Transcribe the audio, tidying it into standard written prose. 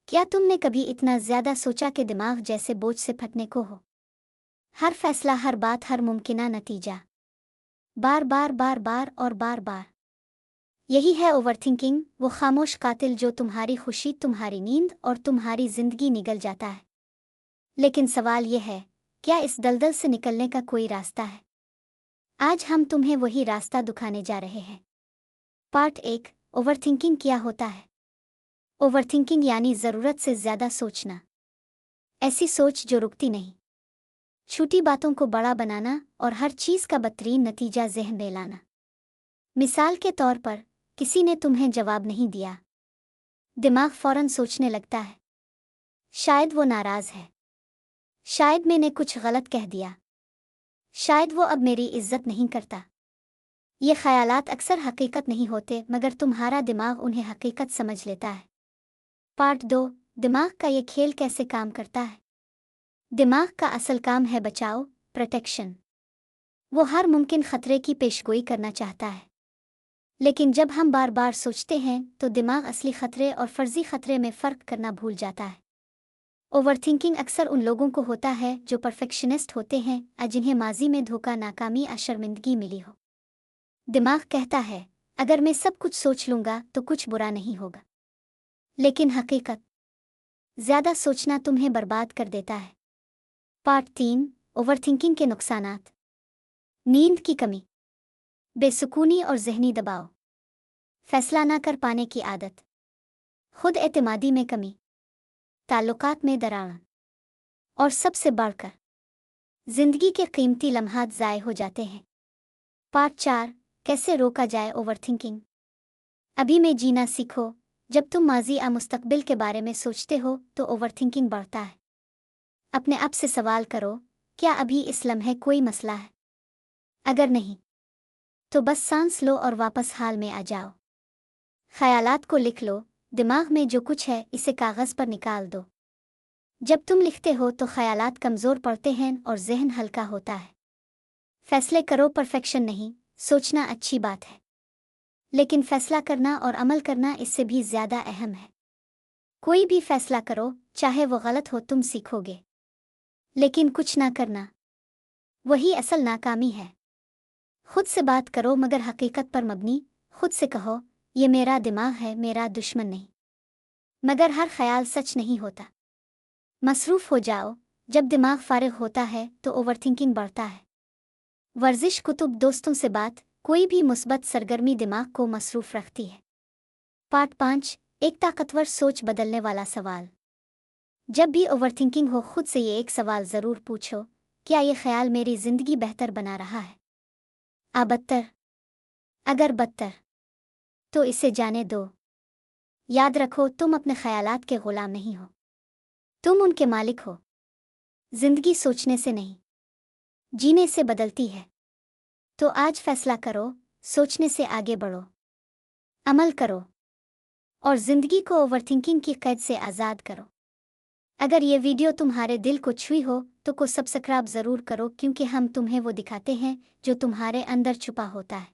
क्या तुमने कभी इतना ज़्यादा सोचा कि दिमाग जैसे बोझ से फटने को हो? हर फैसला, हर बात, हर मुमकिना नतीजा, बार बार बार बार और बार बार। यही है ओवरथिंकिंग, वो खामोश कातिल जो तुम्हारी खुशी, तुम्हारी नींद और तुम्हारी जिंदगी निगल जाता है। लेकिन सवाल यह है, क्या इस दलदल से निकलने का कोई रास्ता है? आज हम तुम्हें वही रास्ता दिखाने जा रहे हैं। पार्ट 1, ओवरथिंकिंग क्या होता है? ओवरथिंकिंग यानी ज़रूरत से ज़्यादा सोचना। ऐसी सोच जो रुकती नहीं, छोटी बातों को बड़ा बनाना और हर चीज़ का बदतरीन नतीजा ज़हन में लाना। मिसाल के तौर पर, किसी ने तुम्हें जवाब नहीं दिया, दिमाग फौरन सोचने लगता है, शायद वो नाराज़ है, शायद मैंने कुछ गलत कह दिया, शायद वो अब मेरी इज्जत नहीं करता। ये ख़यालात अक्सर हकीकत नहीं होते, मगर तुम्हारा दिमाग उन्हें हकीकत समझ लेता है। पार्ट 2, दिमाग का ये खेल कैसे काम करता है? दिमाग का असल काम है बचाव, प्रोटेक्शन। वो हर मुमकिन खतरे की पेशगोई करना चाहता है। लेकिन जब हम बार बार सोचते हैं तो दिमाग असली खतरे और फर्जी खतरे में फ़र्क करना भूल जाता है। ओवरथिंकिंग अक्सर उन लोगों को होता है जो परफेक्शनिस्ट होते हैं, जिन्हें माजी में धोखा, नाकामी या शर्मिंदगी मिली हो। दिमाग कहता है, अगर मैं सब कुछ सोच लूँगा तो कुछ बुरा नहीं होगा। लेकिन हकीकत, ज़्यादा सोचना तुम्हें बर्बाद कर देता है। पार्ट 3, ओवरथिंकिंग के नुकसानात। नींद की कमी, बेसुकूनी और ज़हनी दबाव, फैसला ना कर पाने की आदत, खुद एतमादी में कमी, ताल्लुकात में दरार और सबसे बढ़कर जिंदगी के कीमती लम्हात ज़ाय हो जाते हैं। पार्ट 4, कैसे रोका जाए ओवरथिंकिंग। अभी में जीना सीखो। जब तुम माजी या मुस्तकबिल के बारे में सोचते हो तो ओवरथिंकिंग बढ़ता है। अपने आप से सवाल करो, क्या अभी इस लम्हे कोई मसला है? अगर नहीं, तो बस सांस लो और वापस हाल में आ जाओ। ख़यालात को लिख लो, दिमाग में जो कुछ है इसे कागज़ पर निकाल दो। जब तुम लिखते हो तो ख़यालात कमज़ोर पड़ते हैं और जहन हल्का होता है। फैसले करो, परफेक्शन नहीं, सोचना अच्छी बात है, लेकिन फैसला करना और अमल करना इससे भी ज़्यादा अहम है। कोई भी फैसला करो, चाहे वो गलत हो, तुम सीखोगे। लेकिन कुछ ना करना, वही असल नाकामी है। खुद से बात करो, मगर हकीकत पर मबनी। खुद से कहो, ये मेरा दिमाग है, मेरा दुश्मन नहीं। मगर हर ख्याल सच नहीं होता। मसरूफ़ हो जाओ। जब दिमाग फारिग होता है तो ओवरथिंकिंग बढ़ता है। वर्जिश, कुतुब, दोस्तों से बात, कोई भी मुस्बत सरगर्मी दिमाग को मसरूफ़ रखती है। पार्ट 5, एक ताकतवर सोच बदलने वाला सवाल। जब भी ओवरथिंकिंग हो, खुद से ये एक सवाल ज़रूर पूछो, क्या ये ख्याल मेरी ज़िंदगी बेहतर बना रहा है? बदतर? अगर बदतर, तो इसे जाने दो। याद रखो, तुम अपने ख्यालात के ग़ुलाम नहीं हो, तुम उनके मालिक हो। ज़िंदगी सोचने से नहीं, जीने से बदलती है। तो आज फैसला करो, सोचने से आगे बढ़ो, अमल करो और ज़िंदगी को ओवरथिंकिंग की कैद से आज़ाद करो। अगर ये वीडियो तुम्हारे दिल को छुई हो तो सब्सक्राइब ज़रूर करो, क्योंकि हम तुम्हें वो दिखाते हैं जो तुम्हारे अंदर छुपा होता है।